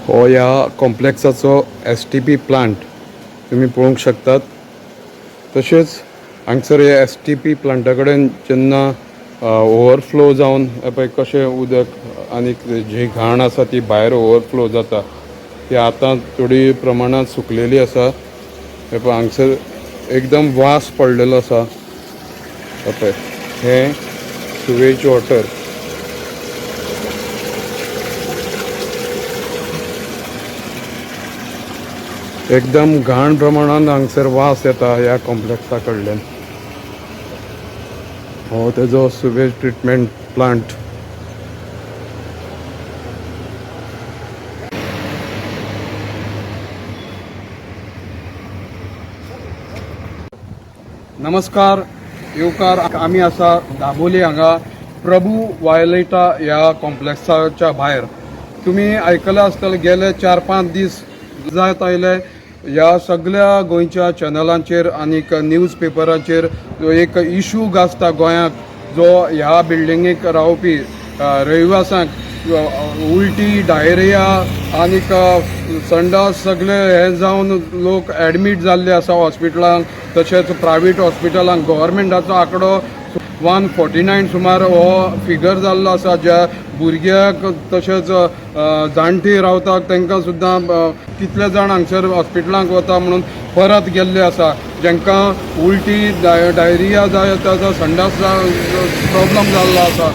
हो ह्या कॉम्प्लेक्साचो STP plant तुम्ही पळोवंक शकतात. तशेंच हांगसर हे STP प्लांटा कडेन जेन्ना ओवरफ्लो जावन पळय कशें उदक आनी जी घाण आसा ती भायर ओवरफ्लो जाता ती आतां थोडी प्रमाणात सुकलेली आसा. हे पळय हांगसर एकदम वास पडलेलो आसा. पळय हे सुवेज वॉटर. एकदम घाण प्रमाणात हांगसर वास येता ह्या कॉम्प्लेक्सा कडल्यान. हो तेजो सुवेज ट्रिटमेंट प्लांट. नमस्कार येवकार, आमी आसा दाबोली हांगा प्रभू वायलेटा ह्या कॉम्प्लेक्साच्या भायर. तुमी आयकलां आसतलें गेले 4-5 दीस जायत आयले ह्या सगळ्या गोंयच्या चॅनलांचेर आनीक न्यूज पेपरांचेर एक इशू गाजता गोंयांत, जो ह्या बिल्डिंगेक रावपी रहिवाशांक उलटी, डायरिया आनीक संडास सगळे हे जावन लोक ॲडमीट जाल्ले आसा हॉस्पिटलांत. तशेंच प्रायवेट हॉस्पिटलांत गव्हर्मेंटाचो आंकडो 149 सुमार हो फिगर जाल्लो आसा. ज्या भुरग्याक तशेंच जाणटी रावतात तांकां सुद्दां कितले जाण हांगसर हॉस्पिटलांत वता म्हणून परत गेल्ले आसा. जांकां उलटी, डायरिया जाता, संडास प्रॉब्लम जाल्लो आसा.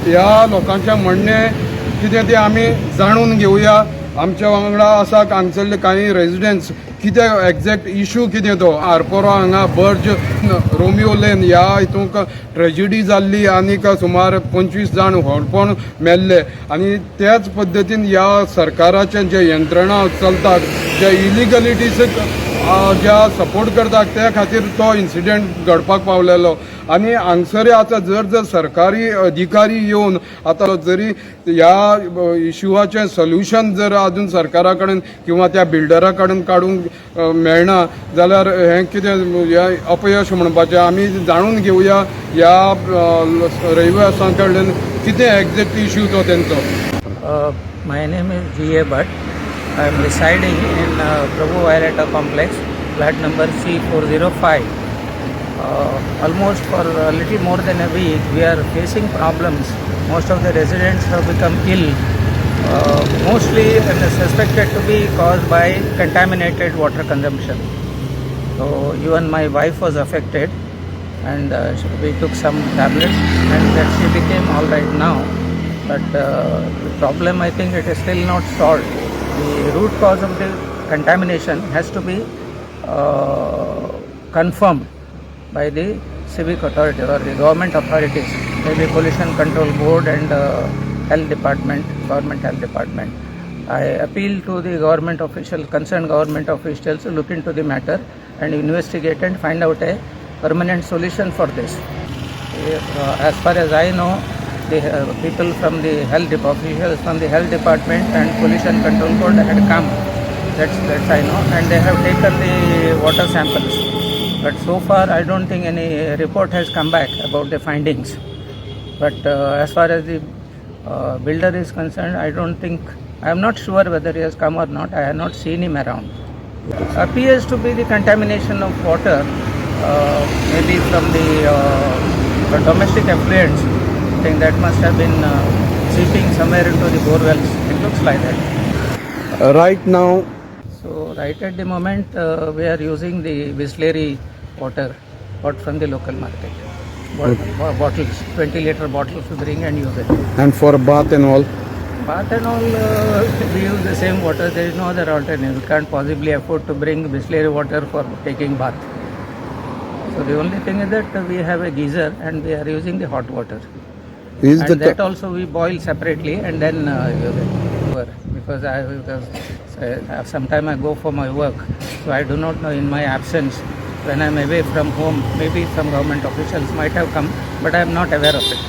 ह्या लोकांचें म्हणणें कितें तें आमी जाणून घेवया. आमच्या वांगडा आसा हांगसरले कांय रेजिडेंट्स. कितें एग्जॅक्ट इशू कितें तो आरपोरा हांगा बर्ज रोमियो लेन ह्या हितूंक ट्रेजिडी जाल्ली आनीक सुमार 25 जाण व्हडपण मेल्ले. आनी त्याच पद्दतीन ह्या सरकाराचें जे यंत्रणा चलतात, जे इलिगलिटीज ज्या सपोर्ट करतात त्या खातीर तो इन्सिडेंट घडपाक पावलेलो. आनी हांगसर आतां जर सरकारी अधिकारी येवन आतां जरी ह्या इशुआचें सोल्युशन जर आजून सरकारा कडेन किंवा त्या बिल्डरा कडेन काडूंक मेळना जाल्यार हें कितें अपयश म्हणपाचें. आमी जाणून घेवया ह्या रहिवाशां कडल्यान कितें एग्जॅक्ट इशू तो तेंचो. My name is G.A. Bhatt. I am residing in Prabhu Waileta complex, flat number C405. Almost for a little more than a week, we are facing problems. Most of the residents have become ill, mostly suspected to be caused by contaminated water consumption. So even my wife was affected, and we took some tablets, and that she became all right now. But the problem, I think, it is still not solved. The root cause of the contamination has to be confirmed by the civic authority or the government authorities, maybe Pollution Control Board and Health Department, Government Health Department. I appeal to the government official, concerned government officials to look into the matter and investigate and find out a permanent solution for this. As far as I know, the people from the officials from the health department and pollution control board had come. That's I know, and they have taken the water samples. But so far, I don't think any report has come back about the findings. But as far as the builder is concerned, I am not sure whether he has come or not. I have not seen him around. Appears to be the contamination of water, maybe from the domestic effluents. I think that must have been seeping somewhere into the borewells. It looks like that. Right now, So right at the moment, we are using the Bisleri water bought from the local market. Bottles, 20-liter bottles we bring and use it. and for bath and all, Bath and all, we use the same water. There is no other alternative. We can't possibly afford to bring Bisleri water for taking bath. So the only thing is that we have a geyser and we are using the hot water. is And the that also we boil separately and then use it. Because sometime I go for my work, so I do not know in my absence when I am away from home, maybe some government officials might have come, but I am not aware of it.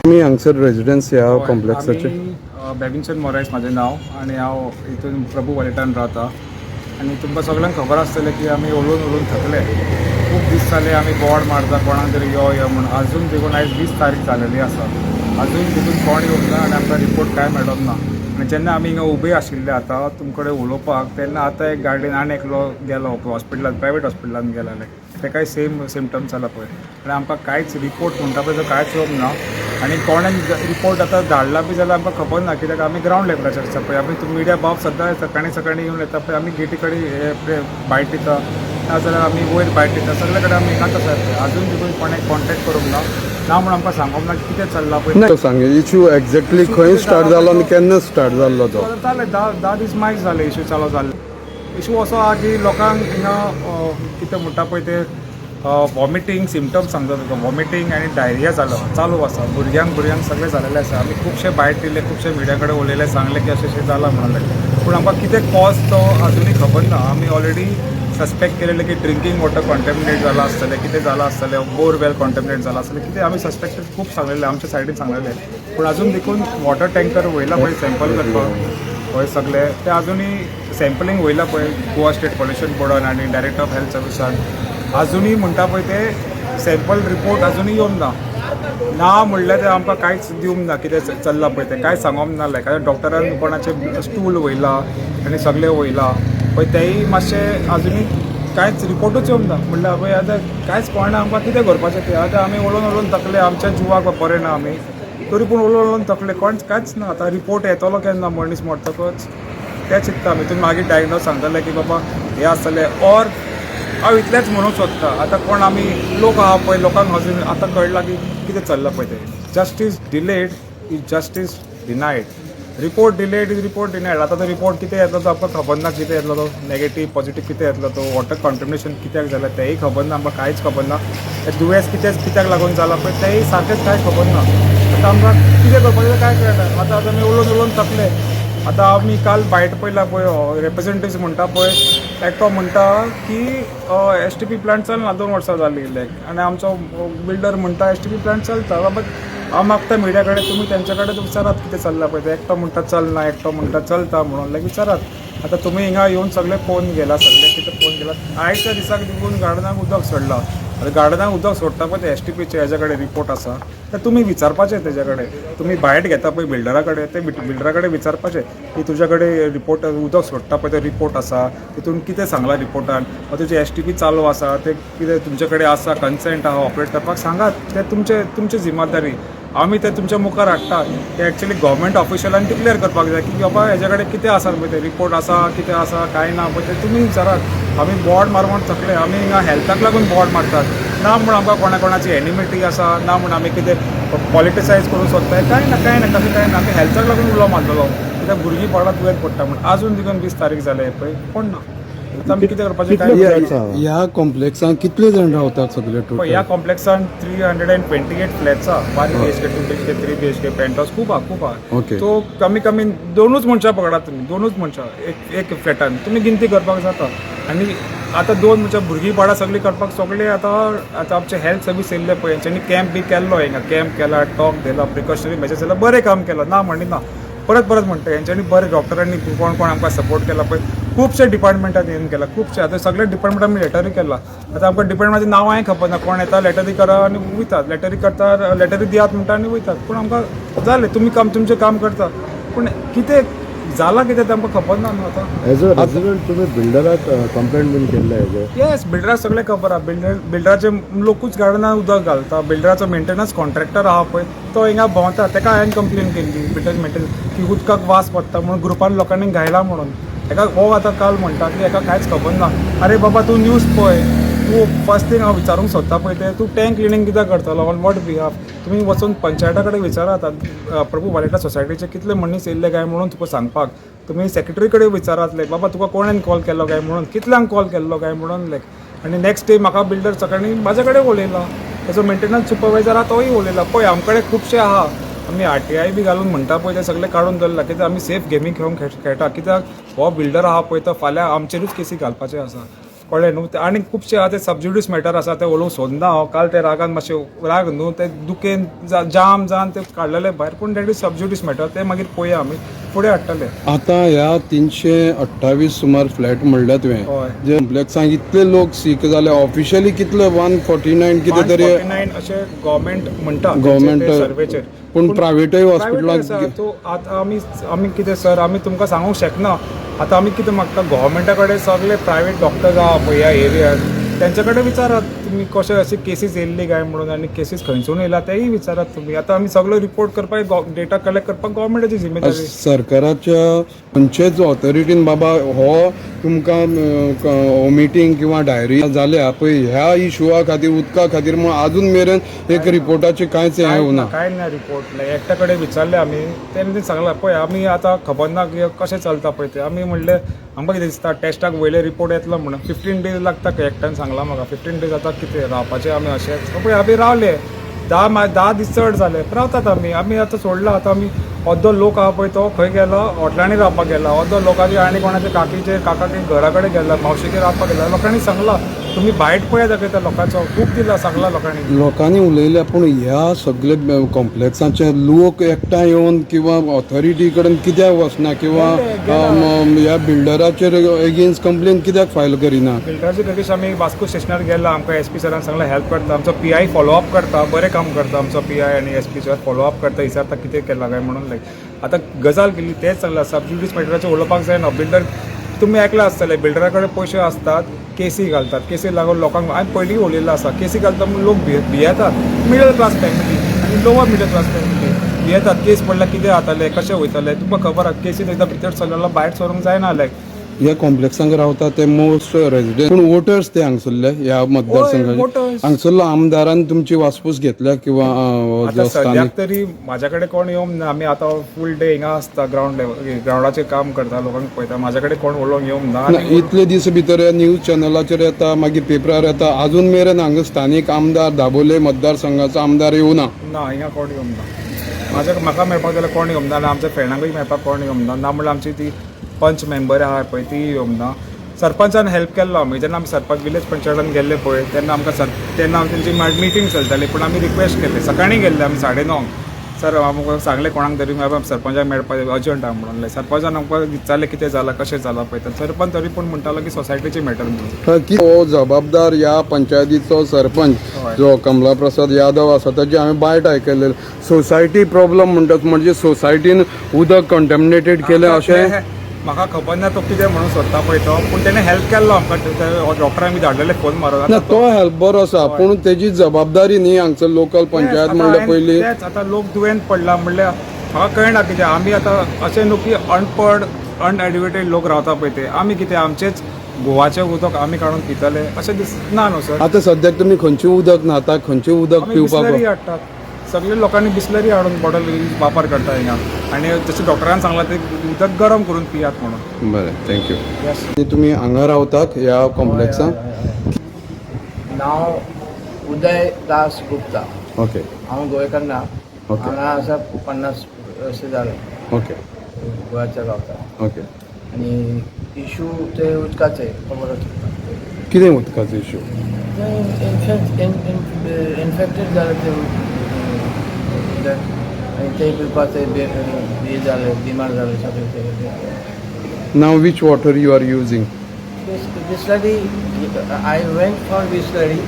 मी हांगसर residence ह्या कॉम्प्लेक्साचे. बेबिंगसन मोरायस म्हजें नांव आनी हांव हितून प्रभू वायलेटान रावता. आनी तुमकां सगळ्यांक खबर आसतलें की आमी उलोवन थकले. खूब दीस जाले आमी बोर्ड मारता कोणाक तरी यो म्हणून. आजून देखून आयज 20 तारीख जालेली आसा. अजून तितून कोण येवंक ना आनी आमकां रिपोर्ट कांय मेळोंक ना. आनी जेन्ना आमी हिंगा उबे आशिल्ले आतां तुमचे कडेन उलोवपाक तेन्ना आतां एक गाडयेन आनी एकलो गेलो हॉस्पिटलान प्रायवेट हॉस्पिटलान गेला तेकाय सेम सिमटम्स जाला पळय आनी आमकां कांयच रिपोर्ट म्हणटा पळय तो कांयच येवंक ना आनी कोणें रिपोर्ट आतां धाडला बी जाल्यार आमकां खबर ना कित्याक आमी ग्रावंड लेवलाचेर आसता पळय आमी मिडिया बाब सद्दां सकाळीं येवन येता पळय आमी गेटी कडेन बायट दिता नाजाल्यार आमी वयर बायट दिता सगळे कडेन आमी हिंगाच आसा पळय अजून देखून कोणें कॉन्टेक्ट करूंक ना म्हणून आमकां सांगूंक ना कितें चल्लां पळय नाही सांग इशू एक्झॅक्टली खंय स्टार्ट जालो आनी केन्ना स्टार्ट जाल्लो तो जाले 10 दीस मागीर जाले इशू चालू जाल्ले इशू असो आहा की लोकांक हिंगा कितें म्हणटा पळय ते वॉमिटींग सिमटम्स सांगता तुका वॉमिटींग आनी डायरिया जालो चालू आसा भुरग्यांक सगळें जालेलें आसा आमी खुबशे बायट दिले खुबशे मिडिया कडेन उलयले सांगले की अशें जाला म्हणले पूण आमकां कितें कॉज तो अजुनूय खबर ना आमी ऑलरेडी सस्पेक्ट केलेले की ड्रिंकींग वॉटर कॉन्टॅमिनेट जाला आसतलें कितें जाला आसतलें बोरवेल कॉन्टॅमिनेट जाला आसतलें कितें आमी सस्पेक्टेड खूब सांगलेलें आमच्या सायडीन सांगलेलें पूण अजून देखून वॉटर टँकर वयला पळय सॅम्पल करपाक पळय सगळे ते अजुनूय सॅम्पलिंग वयला पळय गोवा स्टेट पॉल्युशन बोर्डान आनी डायरेक्टर ऑफ हेल्थ सर्विसान अजुनूय म्हणटा पळय ते सॅम्पल रिपोर्ट अजुनूय येवंक ना म्हणल्यार ते आमकां कांयच दिवंक ना कितें चल्लां पळय तें कांयच सांगोंक ना लायक डॉक्टरान कोणाचें स्टूल वयला आनी सगळें वयला पळय तेंय मातशें अजुनूय कांयच रिपोर्टूच येवंक ना म्हणल्यार पळय आतां कांयच कळना आमकां कितें करपाचें तें आतां आमी उलोवन तकले आमच्या जिवाक बरें ना आमी तरी पूण उलोवन तकले कांयच ना आतां रिपोर्ट येतलो केन्ना मनीस मरतकच तें चिंतता आमी तुमी मागीर डायग्नोज सांगतले की बाबा हें आसतलें ऑर हांव इतलेंच म्हणूंक सोदता आतां कोण आमी लोक आहा पळय लोकांक अजून आतां कळलां की कितें चल्लां पळय तें justice delayed is justice डिनायड report delayed is report डिनायड आतां तो रिपोर्ट कितें येतलो तो आमकां खबर ना कितें येतलो तो नेगेटीव पॉझिटीव कितें येतलो तो वॉटर कॉन्टॅमिनेशन कित्याक जालें तेंय खबर ना आमकां कांयच खबर ना तें दुयेंस कित्याक लागून जालां पळय तेंय सारकेंच कांय खबर ना आतां आमकां कितें करपाचें कांय कळना आतां आमी उलोवन थकले आतां आमी काल बायट पळयला पळय रिप्रेझेंटेटिव्स म्हणटा पळय एकटो म्हणटा की STP प्लांट चलना 2 वर्सां जालीं लायक आनी आमचो बिल्डर म्हणटा STP प्लांट चलता बाबा हांव मागता मिडिया कडेन तुमी तेंच्या कडेन विचारात कितें चल्लां पळय तें एकटो म्हणटा चलना एकटो म्हणटा चलता म्हणून लायक विचारात आतां तुमी हिंगा येवन सगळे फोन गेला सगळे कितें फोन गेला आयच्या दिसाक देखून गार्डनाक उदक सोडलां आतां गार्डनाक उदक सोडटा पळय ते STPचे हेज्या कडेन रिपोर्ट आसा तर तुमी विचारपाचें तेज्या कडेन तुमी बायट घेता पळय बिल्डरा कडेन ते बिल्डरा कडेन विचारपाचें की तुज्या कडेन रिपोर्ट उदक सोडटा पळय ते रिपोर्ट आसा तितून कितें सांगलां रिपोर्टान तुजे STP चालू आसा ते कितें तुमचे कडेन आसा कन्सेंट आहा ऑपरेट करपाक सांगात ते तुमची जिम्मेदारी आमी ते तुमच्या मुखार हाडटा ते एक्चुअली गव्हर्मेंट ऑफिशियलांनी डिक्लेअर करपाक जाय की बाबा हेज्या कडेन कितें आसा पळय ते रिपोर्ट आसा कितें आसा कांय ना पळय ते तुमी विचारात आमी बोर्ड मारून थकले आमी हिंगा हेल्थाक लागून बोर्ड मारतात ना म्हूण आमकां कोणाची एनिमिटी आसा ना म्हूण आमी कितें पॉलिटिसायज करूंक सोदताय कांय ना तशें कांय ना आमी हेल्थाक लागून उलो मारतलो कित्याक भुरगीं बाळां दुयेंत पडटा म्हण अजून देखून 20 तारीख जाले पळय कोण ना आमी कितें करपाचें काय ह्या कॉम्प्लेक्सान कितले जाण रावतात सगळे पळय ह्या कॉम्प्लेक्सान 328 फ्लॅट्स आहा 1 BHK 2 BHK 3 BHK पेंटहाऊस खूब आहा तो कमी 2 मनशां पकडात तुमी 2 मनशां एक फ्लॅटान तुमी गिनती करपाक जाता आनी आतां 2 मनशां भुरगीं बाळां सगळीं करपाक सगळे आतां आमचे हेल्थ सर्वीस येयल्ले पळय हेंच्यांनी कॅम्प बी केल्लो हिंगा कॅम्प केला टॉक दिला प्रिकॉशनरी मेजर्स केला बरें काम केलां ना म्हणिना परत म्हणटा हेंच्यांनी बरें डॉक्टरांनी कोण आमकां सपोर्ट केला पळय खुबशे डिपार्टमेंटान येवन केला खुबशे आतां सगळे डिपार्टमेंटान आमी लेटरी केला आतां आमकां डिपार्टमेंटाचें नांव हांवें खबर ना कोण येता लेटरी करा आनी वयतात लेटरी करता लेटरी दियात म्हणटा आनी वयतात पूण आमकां जालें तुमी तुमचें काम करता पूण कितें जाला कितें तें आमकां खबर ना न्हू आतां एज अ रेजिडेंट तुमी बिल्डराक कंप्लेंट बीन केल्ले हेजे येस बिल्डराक सगळें खबर आहा बिल्डराचे लोकूच गार्डनान उदक घालता बिल्डराचो मेंटेनन्स कॉन्ट्रॅक्टर आहा पळय तो हिंगा भोंवता तेका हांवें कंप्लेन केल्ली बिल्डर मेंटेनन्स की उदकाक वास पडटा म्हणून ग्रुपान लोकांनी घायला म्हणून हेका हो आतां काल म्हणटा की हेका कांयच खबर ना अरे बाबा तूं न्यूज पळय तूं फर्स्ट थिंग हांव विचारूंक सोदता पळय तें तूं टँक क्लिनींग कित्याक करतलो ऑन वॉट बिहाफ तुमी वचून पंचायता कडेन विचारात प्रभू वालेटा सोसायटीचे कितले मनीस येयल्ले काय म्हणून तुका सांगपाक तुमी सेक्रेटरी कडेन विचारात लायक बाबा तुका कोणेन कॉल केल्लो काय म्हणून कितल्यांक कॉल केल्लो काय म्हणून लायक आनी नेक्स्ट डे म्हाका बिल्डर सकाळीं म्हाजे कडेन उलयला तेजो मेंटेनन्स सुपरवायझर आहा तोय उलयला पळय आमचे कडेन खुबशे आहा आमी RTI बी घालून म्हणटा पळय ते सगळे काडून दवरला कित्याक आमी सेफ गेमी खेळटा कित्याक हो बिल्डर आहा पळय तो फाल्यां आमचेरूच केसी घालपाचें आसा कळ्ळें न्हू आनी खुबशे आहा ते सबज्युडिस मॅटर आसा ते उलोवंक सोदना हांव काल ते रागान मातशें राग न्हू ते दुकेन जाम जावन ते काडलेले भायर पूण दॅट इज सबज्युडिस मॅटर ते मागीर पळोवया आमी फुडें हाडटले. आता ह्या 328 सुमार फ्लॅट म्हणल्यार तुवें हय. जे कॉम्प्लेक्सांत इतले लोक सीक जाले ऑफिशियली कितले 149 कितें तरी 149 अशें गव्हर्मेंट म्हणटा Government, सर्वेचेर. पूण प्रायवेटय हॉस्पिटलांत आतां आमी कितें सर आमी तुमकां सांगूंक शकना. आतां आमी कितें मागता गव्हर्मेंटा कडेन सगळे प्रायवेट डॉक्टर्स आहा पळय ह्या एरियात तेंचे कडेन विचारात तुमी कशें अशी केसीस येयल्ली काय म्हणून आनी केसीस खंयसून येयला तेय विचारात तुमी. आतां आमी सगळो रिपोर्ट करपाक डेटा कलेक्ट करपाक गव्हर्मेंटाची जिम्मेदारी. सरकाराच्या खंयचेच ऑथॉरिटीन बाबा हो तुमकां मिटींग किंवा डायरी जाल्या पळय ह्या इशुआ खातीर उदका खातीर म्हूण आजून मेरेन एक रिपोर्टाचे कांयच हें येवना. कांय ना रिपोर्ट एकट्या कडेन विचारले आमी तेणें सांगलां पळय आमी आतां खबर ना की कशें चलता पळय तें. आमी म्हणलें आमकां कितें दिसता टेस्टाक वयले रिपोर्ट येतलो म्हणून 15 days लागता एकट्यान सांगलां म्हाका. 15 days आतां कितें रावपाचें आमी अशेंच पळय आमी रावले 10 दीस चड जाले रावतात आमी आतां सोडला. आतां आमी अर्दो लोक आहा पळय तो खंय गेला हॉटलांनी रावपाक गेला. अर्दो लोकांचे आनी कोणाचे काकाचे घरा कडेन गेला मावशेचेर रावपाक गेला. लोकांनी सांगलां तुमी भायट पळय दाखयता लोकांचो खूब दिला सांगला लोकांनी. लोकांनी उलयल्या पूण ह्या सगळे कॉम्प्लेक्साचे लोक एकठांय येवन किंवा ऑथॉरिटी कडेन कित्याक वचना किंवा ह्या बिल्डराचेर एगेन्स्ट कंप्लेन कित्याक फायल करिना. बिल्डराचे केस आमी वास्को स्टेशनार गेला आमकां SP सरान सांगला हेल्प करता. आमचो PI फॉलोअप करता बरें काम करता. आमचो PI आनी SP सर फॉलोअप करता विचारता कितें केलां काय म्हणून आतां गजाल केली तेच सांगला सबज्युडिस मॅटराचेर उलोवपाक जायना. बिल्डर तुमी ऐकला आसतले बिल्डरा कडेन पयशे आसतात केसी घालतात. केसी लागून लोकांक हांवें पयलीं उलयल्लो आसा केसी घालता म्हणून लोक भियेतात. मिडल क्लास फॅमिली आनी लोवर मिडल क्लास फॅमिली भियेतात. केस पडल्यार कितें जातालें कशें वयतलें तुमकां खबर आहा. केसीन एकदां भितर सरलेलो भायर सरूंक जायना लायक. ह्या कॉम्प्लेक्सांक रावता ते मोस्ट रेजिडेंट पूण वोटर्स ते हांगसरले ह्या मतदारसंघाचे. voters. हांगसरलो आमदारान तुमची वासपूस घेतल्या किंवा आतां सद्याक तरी म्हाज्या कडेन कोण येवंक ना. आमी आतां फूल डे हिंगा आसता ग्रावंडाचेर काम करता लोकांक पळयता. म्हाज्या कडेन कोण उलोवंक येवंक ना. इतले दीस भितर न्यूज चॅनलाचेर येता मागीर पेपरार येता अजून मेरेन हांगा स्थानीक आमदार दाबोले मतदारसंघाचो आमदार येवना. ना हिंगा कोण येवंक ना. म्हाका मेळपाक जाल्यार कोण येवंक ना आनी आमच्या फ्रेंडांकूय मेळपाक कोण येवंक ना. ना म्हणल्यार आमची ती पंच मेंबर आहा पळय ती येवंक ना. सरपंचान हेल्प केल्लो आमी जेन्ना आमी सरपंच विलेज पंचायतान गेल्ले पळय तेन्ना आमकां तेन्ना तेंची मिटींग चलताली पूण आमी रिक्वेस्ट केली सकाळीं गेल्ले आमी 9:30 सर आमकां सांगलें कोणाक तरी सरपंचाक मेळपाक अर्जंट आहा म्हणून. सरपंचान आमकां विचारलें कितें जालां कशें जालां पळय सरपंच तरी पूण म्हणटालो की सोसायटीची मॅटर म्हणून. हो जबाबदार ह्या पंचायतीचो सरपंच जो कमला प्रसाद यादव आसा ताची हांवें बायट आयकल्लें. सोसायटी प्रॉब्लम म्हणटात म्हणजे सोसायटीन उदक कंटॅमिनेटेड केलें अशें म्हाका खबर ना तो कितें म्हणून सोदता पळय तो पूण तेणें हेल्प केल्लो आमकां डॉक्टरांक बी धाडलेले फोन मारून. ना तो हेल्प बरो आसा पूण तेजी जबाबदारी न्ही हांगसर लोकल पंचायत म्हणल्यार पयलीं. तेच आतां लोक दुयेंत पडला म्हणल्यार म्हाका कळना कितें आमी आतां अशें न्हू की अनपड अनएड्युकेटेड लोक रावता पळय ते आमी कितें आमचेच गोवाचें उदक आमी काडून पितले अशें दिसना न्हू सर. आतां सद्याक तुमी खंयचें उदक न्हाता खंयचें उदक पिवपाक बिस्लरी हाडटात. सगळे लोकांनी बिस्लरी हाडून बॉटल वापर करता हिंगा आनी जशें डॉक्टरान सांगलां ते उदक गरम करून पियात म्हणून. बरें थँक्यू. येस तुमी हांगा रावतात ह्या कॉम्प्लेक्सांत. नाव उदय दास गुप्ता. ओके हांव गोंयकार ना. ओके. हांगा आसा 50 वर्सां जाले ओके गोंयाच्या रावता. ओके आनी इशू ते उदकाचे खबर आसता. कितें उदकाचो इशू. इन्फेक्टेड जाले ते उदक आनी ते पिवपाचे बी जाले बिमार जाले सगळे. नाव which water you are using. Bislary, I went for Bislary,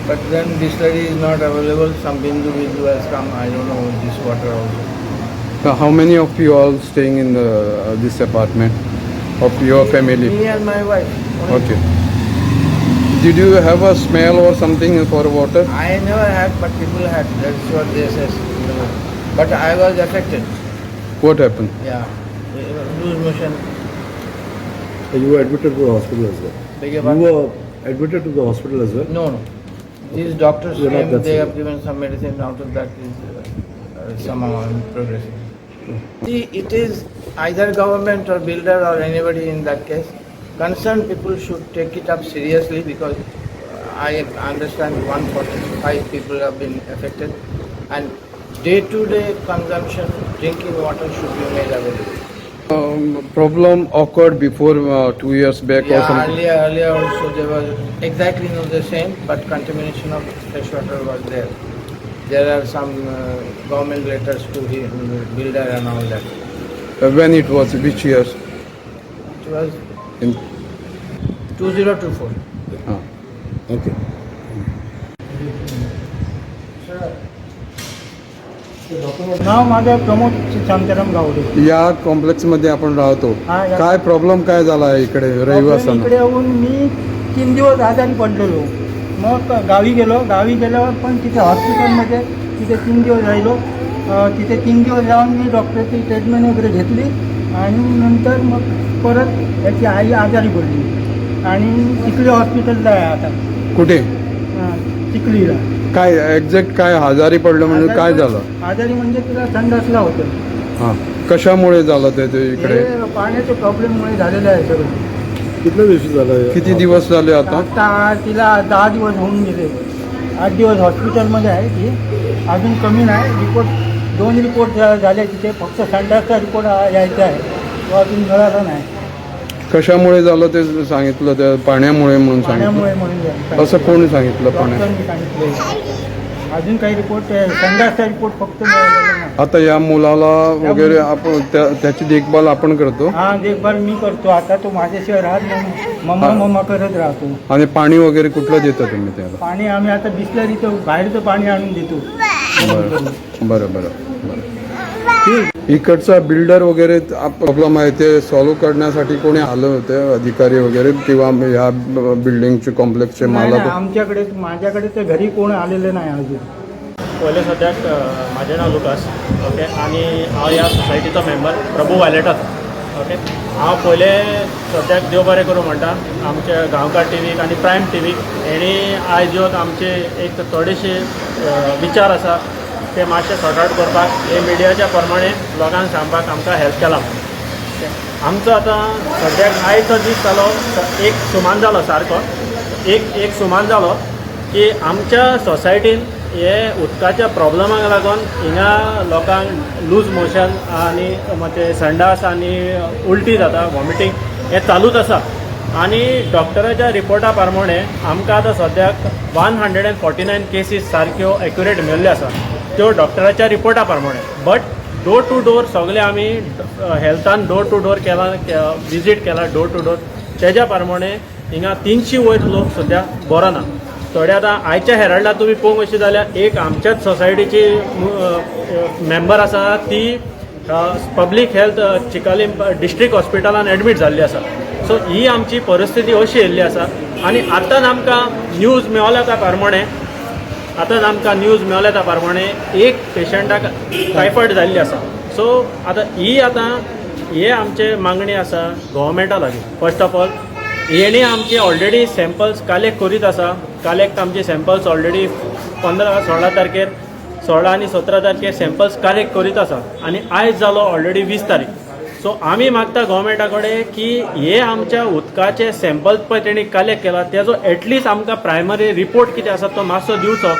but then Bislary is not available. Some Bindu has come. I don't know this water also. How many of you all staying in this apartment of your family? Me and my wife. Okay. Did you have a smell or something for water? I never had, but people had. That's what they says. But I was affected. What happened? Yeah, loose motion. You were admitted to the hospital as well. Beg your You pardon? were admitted to the hospital as well. No. These doctors You're not came. that They severe. have given some medicine. Out of that is somehow I'm progressing. See, it is either government or builder or anybody in that case. Concerned people should take it up seriously because I understand 145 people have been affected and day-to-day consumption drinking water should be made available. Problem occurred before 2 years back or Yeah, something. earlier also there was exactly not the same, but contamination of fresh water was there. There are some government letters to the builder and all that. when it was, which years? It was In, 2024. Okay. नाव माझं प्रमोद शांताराम गावडे. या कॉम्प्लेक्समध्ये आपण राहतो. हा, या- काय problem काय झाला आहे इकडे इकडे रहिवाशांना? येऊन मी 3 दिवस आजारी पडलेलो. मग गावी गेल्यावर पण तिथे हॉस्पिटलमध्ये तिथे 3 दिवस राहिलो. तिथे 3 दिवस जाऊन मी डॉक्टरची ट्रीटमेंट वगैरे घेतली आणि नंतर मग परत याची आई आजारी पडली आणि चिखली हॉस्पिटलला आहे आता. कुठे? चिखलीला. काय एक्झॅक्ट काय आजारी पडलं म्हणजे काय झालं? आजारी म्हणजे तिला संडासला होतं. हां, कशामुळे झालं ते इकडे? हे पाण्याच्या प्रॉब्लेममुळे झालेलं आहे सगळं. कितल्या दिवशी झाला हे? किती दिवस झाले आता? आता तिला 10 दिवस होऊन गेले. 8 दिवस हॉस्पिटलमध्ये आहे ती. अजून कमी नाही. रिपोर्ट 2 रिपोर्ट झाले तिथे. फक्त संडासचा रिपोर्ट यायचा आहे, तो अजून मिळाला नाही. कशामुळे झालं ते सांगितलं? त्या पाण्यामुळे म्हणून सांगितलं? पाण्यामुळे म्हणून असं कोणी सांगितलं? पाण्या डॉक्टरांनी सांगितलं. अजून काही रिपोर्ट संडासचा रिपोर्ट फक्त मिळालेला नाही. आता या मुलाला वगैरे आपण त्याची देखभाल आपण करतो हा, देखभाल मी करतो. आता तो माझ्याशिवाय राहत नाही. मम्मा करत राहतो. आणि पाणी वगैरे कुठलं देता तुम्ही त्याला? पाणी आम्ही आता बिस्लरीचं बाहेरचं पाणी आणून देतो. बरं बरं बरं बरं. इकडचा बिल्डर वगैरे प्रॉब्लेम आहे ते सॉल्व्ह करण्यासाठी कोणी आलं होते अधिकारी वगैरे किंवा ह्या बिल्डिंगचे कॉम्प्लेक्सचे नाही, मालक? माझ्याकडे तर घरी कोण आलेलं नाही अजून. पयले सद्याक म्हाजें नांव लुकास. ओके. आनी हांव ह्या सोसायटीचो मेंबर प्रभू वायलेटाचो. ओके. हांव पयले सद्याक देव बरें करूं म्हणटा आमचे गांवकार टीव्हीक आनी प्रायम टीव्हीक हेणी आयज येवन आमचे एक थोडेशे विचार आसा ते मातशे सॉर्ट आउट करपाक हे मिडियाच्या प्रमाणे लोकांक सांगपाक आमकां हेल्प केला. आमचो आतां सद्याक आयचो दीस जालो एक सुमान जालो सारको. एक सुमान जालो की आमच्या सोसायटीन हे उदकाच्या प्रॉब्लमाक लागून हिंगा लोकांक लूज मोशन आनी म्हणजे संडास आनी उलटी जाता, वॉमिटींग हे चालूच आसा. आनी डॉक्टराच्या रिपोर्टा प्रमाणे आमकां आतां सद्याक 149 केसीस सारक्यो एक्युरेट मेळ्ळ्यो आसा त्यो डॉक्टराच्या रिपोर्टा प्रमाणे. बट डोर टू डोर सगळे आमी हेल्थान डोर टू डोर केला, विजीट केला डोर टू डोर. तेज्या प्रमाणे हिंगा 300 वयर लोक सद्या बरो ना. थोडे आतां आयच्या हेराल्डाक तुमी पळोवंक अशें जाल्यार एक आमच्याच सोसायटीची मेंबर आसा ती पब्लीक हेल्थ चिकाली डिस्ट्रिक्ट हॉस्पिटलान एडमीट जाल्ली आसा. सो ही आमची परिस्थिती अशी येयल्ली आसा. आनी आतांच आमकां न्यूज मेळ्ळ्या त्या प्रमाणे एक पेशंटाक टायफॉयड जाल्ली आसा. सो आतां हे आमचे मागणी आसा गव्हर्मेंटा लागीं. फर्स्ट ऑफ ऑल हेणी आमचे ऑलरेडी सॅम्पल्स कलेक्ट करीत आसा. कलेक्ट आमचे सॅम्पल्स ऑलरेडी 15-16 तारखेर 16 आनी 17 तारखेर सॅम्पल्स कलेक्ट करीत आसा आनी आयज जालो ऑलरेडी 20 तारीख. सो आमी मागता गव्हर्मेंटा कडेन की हे आमच्या उदकाचे सॅम्पल्स पळय तेणी कलेक्ट केला तेजो एटलिस्ट आमकां प्रायमरी रिपोर्ट कितें आसा तो मातसो दिवचो.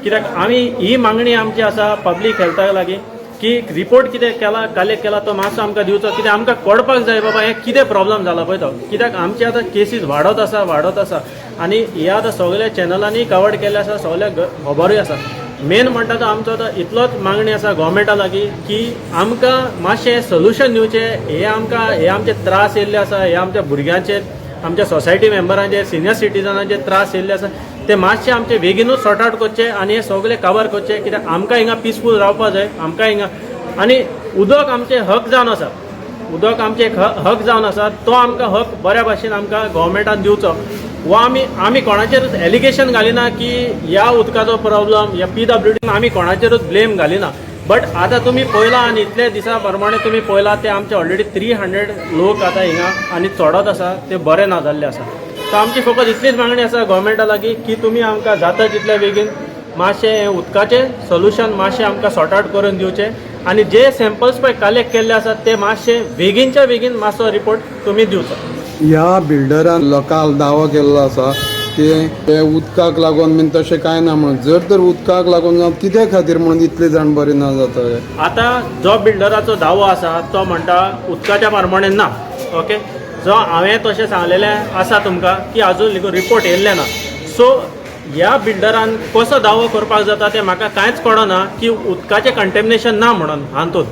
कित्याक आमी ही मागणी आमची आसा पब्लीक हेल्थाक लागीं की रिपोर्ट कितें केला कलेक्ट केला तो मातसो आमकां दिवचो. कित्याक आमकां कळपाक जाय बाबा हें कितें प्रॉब्लेम जाला पळय तो. कित्याक आमचे आतां केसीस वाडत आसा आनी हे आतां सगळ्या चॅनलांनी कवर्ड केल्ले आसा, सगळ्या खबरूय आसा. मेन म्हणटा तो आमचो आतां इतलोच मागणी आसा गव्हर्मेंटा लागीं की आमकां मातशें सोल्युशन दिवचें. हे आमचे त्रास येयल्ले आसा, हे आमच्या भुरग्यांचेर, आमच्या सोसायटी मेंबरांचेर, सिनियर सिटीजनांचे त्रास येयल्ले आसा ते मातशे आमचे बेगीनूच सॉर्ट आउट करचे आनी हे सगळे कवर करचे. कित्याक आमकां हिंगा पिसफूल रावपा जाय. आमकां हिंगा आनी उदक आमचे हक जावन आसा. उदक आमचे एक हक जावन आसा तो आमकां हक बऱ्या भाशेन आमकां गव्हर्मेंटान दिवचो. वो आमी कोणाचेरूच एलिगेशन घालिना की ह्या उदकाचो प्रॉब्लम या PWD आमी कोणाचेरूच ब्लेम घालिना. बट आतां तुमी पळयला आनी इतले दिसा प्रमाणे तुमी पळयला ते आमचे ऑलरेडी 300 लोक आतां हिंगा आनी चडत आसा ते बरे ना जाल्ले आसा. सो आमची फकत इतलीच मागणी आसा गव्हर्मेंटा लागीं की तुमी आमकां जाता तितले बेगीन मातशें उदकाचें सोल्युशन मातशें आमकां सॉर्ट आउट करून दिवचें आनी जे सॅम्पल्स पळय कलेक्ट केल्ले आसात ते मातशे बेगीनच्या बेगीन मातसो रिपोर्ट तुमी दिवचो. ह्या बिल्डरान लोकांक दावो केल्लो आसा की ते उदकाक लागून बीन तशें कांय ना म्हणून. जर तर उदकाक लागून कित्या खातीर म्हणून इतले जाण बरे ना जाता? आतां जो बिल्डराचो दावो आसा तो म्हणटा उदकाच्या प्रमाणे ना. ओके. जो हांवें तशें सांगलेलें आसा तुमकां की आजून रिपोर्ट येयल्ले ना. सो ह्या बिल्डरान कसो दावो करपाक जाता तें म्हाका कांयच कळना की उदकाचें कंटेमिनेशन ना म्हणून हातूंत.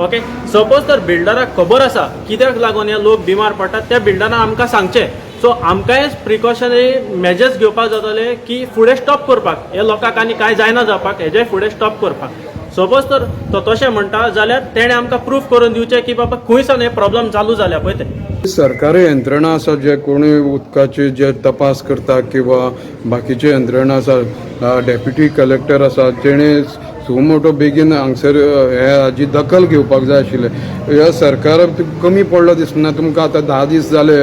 ओके सपोज तर बिल्डराक खबर आसा कित्याक लागून हे लोक बिमार पडटात त्या बिल्डरान आमकां सांगचें सो आमकांय प्रिकॉशनरी मेजर्स घेवपाक जातले की फुडें स्टॉप करपाक हे लोकांक आनी कांय जायना जावपाक हेजे फुडें स्टॉप करपाक सपोज तर तो तशें म्हणटा जाल्यार तेणें आमकां प्रूफ करून दिवचें की बाबा खंयसान हे प्रॉब्लम चालू जाल्या पळय ते सरकारी यंत्रणा आसा जे कोणी उदकाचे जे तपास करता किंवा बाकीचे यंत्रणा आसा डेप्युटी कलेक्टर आसा जेणे सुमोटो बेगीन हांगसर हे हाजी दखल घेवपाक जाय आशिल्ले ह्या सरकार कमी पडलो दिसना तुमकां आतां 10 दीस जाले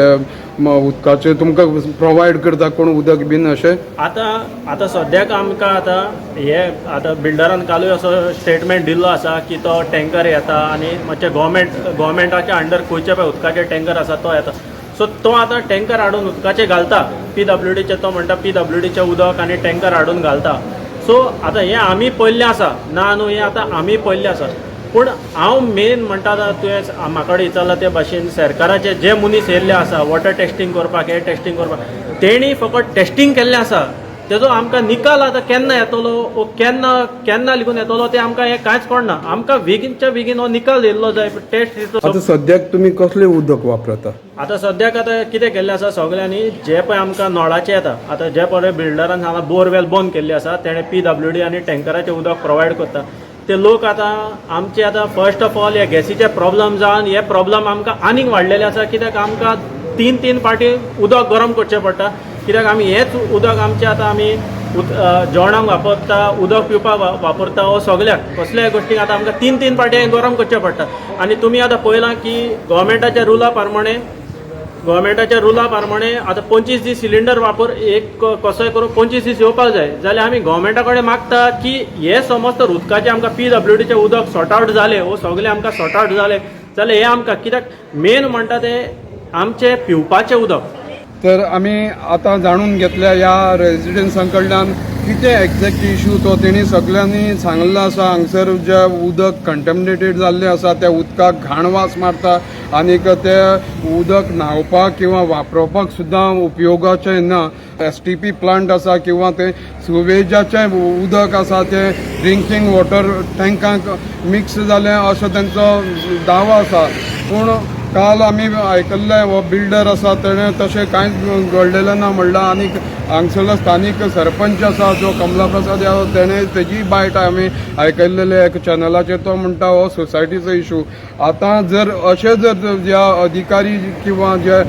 उदकाचे तुमकां प्रोवायड करता कोण उदक बीन अशें आतां सद्याक आमकां आतां बिल्डरान कालूय असो स्टेटमेंट दिल्लो आसा की तो टँकर येता आनी मातशें गोवमेंटाच्या अंडर खंयचे पळय उदकाचे टँकर आसा तो येता सो तो आतां टँकर हाडून उदकाचे घालता PWDचे तो म्हणटा PWDचे उदक आनी टँकर हाडून घालता सो आतां हें आमी पयल्लें आसा ना न्हू हें आतां आमी पयल्लें आसा पूण हांव मेन म्हणटा तुवें म्हाका कडेन विचारला ते भाशेन सरकाराचे जे मनीस येयल्ले आसा वॉटर टेस्टिंग करपाक हे टेस्टिंग करपाक तेणी फकत टेस्टिंग केल्लें आसा तेजो आमकां निकाल आतां केन्ना येतलो वो केन्ना लिखून येतलो ते आमकां हें कांयच कळना आमकां बेगीनच्या बेगीन हो निकाल येयल्लो जाय टेस्ट आतां सद्याक तुमी कसलें उदक वापरता आतां सद्याक आतां कितें केल्लें आसा सगळ्यांनी जे पळय आमकां नळाचें येता आतां जे पळय बिल्डरान हांगा बोरवेल बंद केल्ली आसा तेणें PWD आनी टँकराचें उदक प्रोवायड करता ते लोक आतां आमचे आतां फर्स्ट ऑफ ऑल हे गॅसीचे प्रॉब्लम जावन हे प्रॉब्लम आमकां आनीक वाडलेले आसा कित्याक आमकां तीन पाटी उदक गरम करचें पडटा कित्याक आमी हेच उदक आमचें आतां आमी जेवणाक वापरता उदक पिवपाक वापरता वो सगल्याक कसल्याय गोश्टीक आतां आमकां तीन पाटी गरम करचें पडटा आनी तुमी आतां पळयलां की गव्हर्मेंटाच्या रुला प्रमाणे आतां 25 दीस सिलिंडर वापर एक कसोय करून 25 दीस येवपाक जाय जाल्यार आमी गव्हर्मेंटा कडेन मागता की हे समज तर उदकाचें आमकां PWDचें उदक सॉर्ट आवट जालें वो सगळें आमकां सॉर्ट आवट जालें जाल्यार हें आमकां कित्याक मेन म्हणटा तें आमचें पिवपाचें उदक तर आमी आतां जाणून घेतल्या ह्या रेजिडेंट्सां कडल्यान कितें एक्झॅक्ट इश्यू तो तेणी सगळ्यांनी सांगल्लो आसा हांगसर जे उदक कंटेमिनेटेड जाल्लें आसा त्या उदकाक घाण वास मारता आनीक तें उदक न्हांवपाक किंवा वापरपाक सुद्दां उपयोगाचें ना STP प्लांट आसा किंवा तें सुवेजाचें उदक आसा तें ड्रिंकींग वॉटर टँकांक मिक्स जालें असो तेंचो दावो आसा पूण काल आमी आयकल्लें हो बिल्डर आसा तेणें तशें कांयच घडलेलें ना म्हणलां आनीक हांगसरलो स्थानीक सरपंच आसा जो कमला प्रसाद यादव तेणें तेजी बायट आमी आयकल्लेले एक चॅनलाचेर तो म्हणटा हो सोसायटीचो इशू आतां जर अशें जर ज्या अधिकारी किंवा जे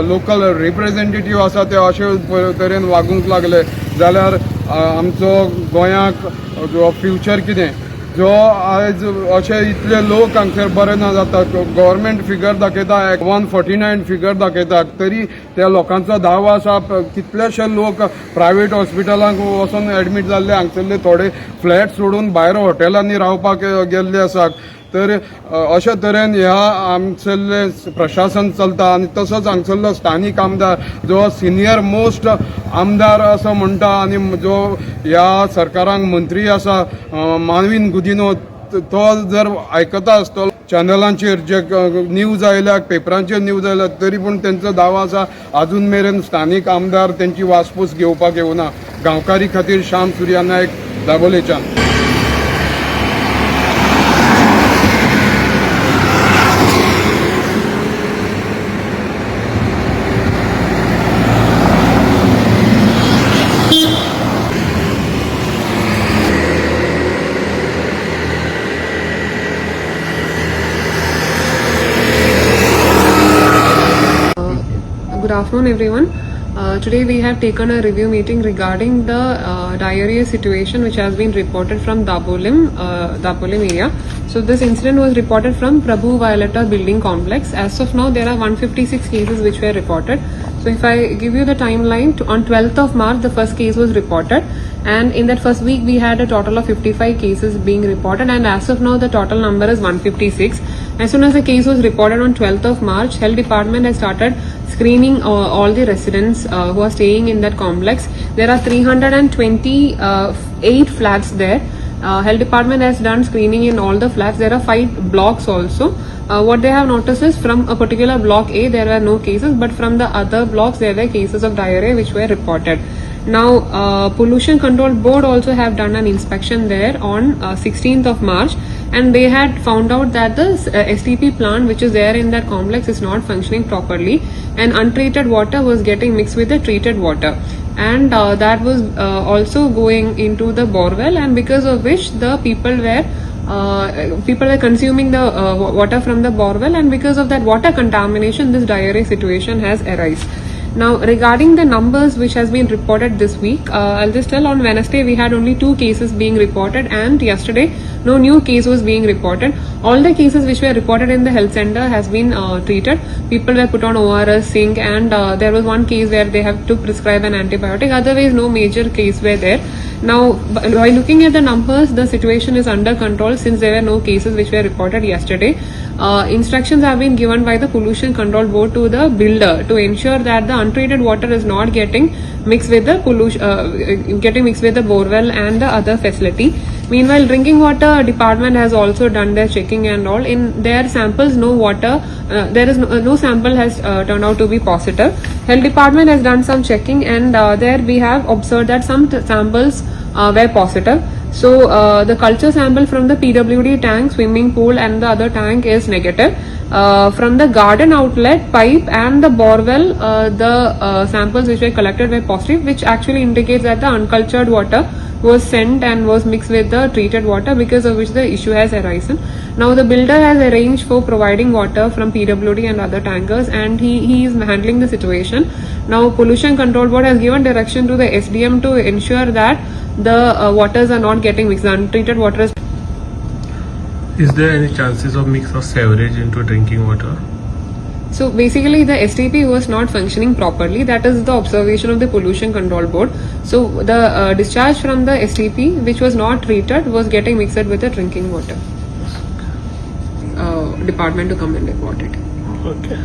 लोकल रिप्रेझेंटेटीव आसा ते अशे तरेन वागूंक लागले जाल्यार आमचो गोंयाक फ्युचर कितें जो आयज अशे इतले लोक हांगसर बरे ना जाता गव्हर्मेंट फिगर दाखयता 149 फिगर दाखयता तरी त्या लोकांचो दावो आसा कितलेशे लोक प्रायवेट हॉस्पिटलांक वचून एडमीट जाल्ले हांगसरले थोडे फ्लॅट सोडून भायर हॉटेलांनी रावपाक गेल्ले आसात तर अशा तरेन ह्या हांगसरले प्रशासन चलता आनी तसोच हांगसरलो स्थानीक आमदार जो सिनियर मोस्ट आमदार असो म्हणटा आनी जो ह्या सरकारांक मंत्री आसा मानवीन गुदिनो तो जर आयकता आसतो चॅनलांचेर जे न्यूज आयल्या पेपरांचेर न्यूज आयल्या तरी पूण तेंचो दावो आसा अजून मेरेन स्थानीक आमदार तेंची वासपूस घेवपाक येवना गांवकारी खातीर श्याम सुर्या नायक दाबोलेच्यान Good afternoon, everyone. Today we have taken a review meeting regarding the diarrhea situation which has been reported from Dabolim area. So this incident was reported from Prabhu Violeta building complex. As of now, there are 156 cases which were reported. So if I give you the timeline, on 12th of March, the first case was reported. And in that first week, we had a total of 55 cases being reported. And as of now, the total number is 156. As soon as the case was reported on 12th of March, Health Department has started screening all the residents who are staying in that complex. There are 328 flats there. Health Department has done screening in all the flats. There are 5 blocks also. What they have noticed is from a particular block A, there were no cases, but from the other blocks, there were cases of diarrhea which were reported. Now, Pollution Control Board also have done an inspection there on 16th of March, and they had found out that the STP plant which is there in that complex is not functioning properly, and untreated water was getting mixed with the treated water, and that was also going into the borewell, and because of which the people were consuming the water from the borewell, and because of that water contamination, this diarrhea situation has arisen. Now, regarding the numbers which has been reported this week, I'll just tell on Wednesday we had only 2 cases being reported, and yesterday no new case was being reported. All the cases which were reported in the health center has been treated. People were put on ORS, zinc, and there was one case where they have to prescribe an antibiotic. Otherwise, no major case were there. Now, by looking at the numbers, the situation is under control since there were no cases which were reported yesterday. Instructions have been given by the Pollution Control Board to the builder to ensure that the untreated water is not getting mixed with the borewell and the other facility. Meanwhile, drinking water department has also done their checking and all. In their samples, no sample has turned out to be positive. Health department has done some checking, and there we have observed that some samples were positive. So the culture sample from the PWD tank, swimming pool, and the other tank is negative. From the garden outlet, pipe, and the borewell, the samples which were collected were positive, which actually indicates that the uncultured water was sent and was mixed with the treated water, because of which the issue has arisen. Now, the builder has arranged for providing water from PWD and other tankers, and he is handling the situation. Now, Pollution Control Board has given direction to the SDM to ensure that the waters are not getting mixed. The untreated water Is there any chances of mix of sewerage into drinking water? So basically, the STP was not functioning properly. That is the observation of the Pollution Control Board. So the discharge from the STP, which was not treated, was getting mixed with the drinking water. Department to come and report it. Okay.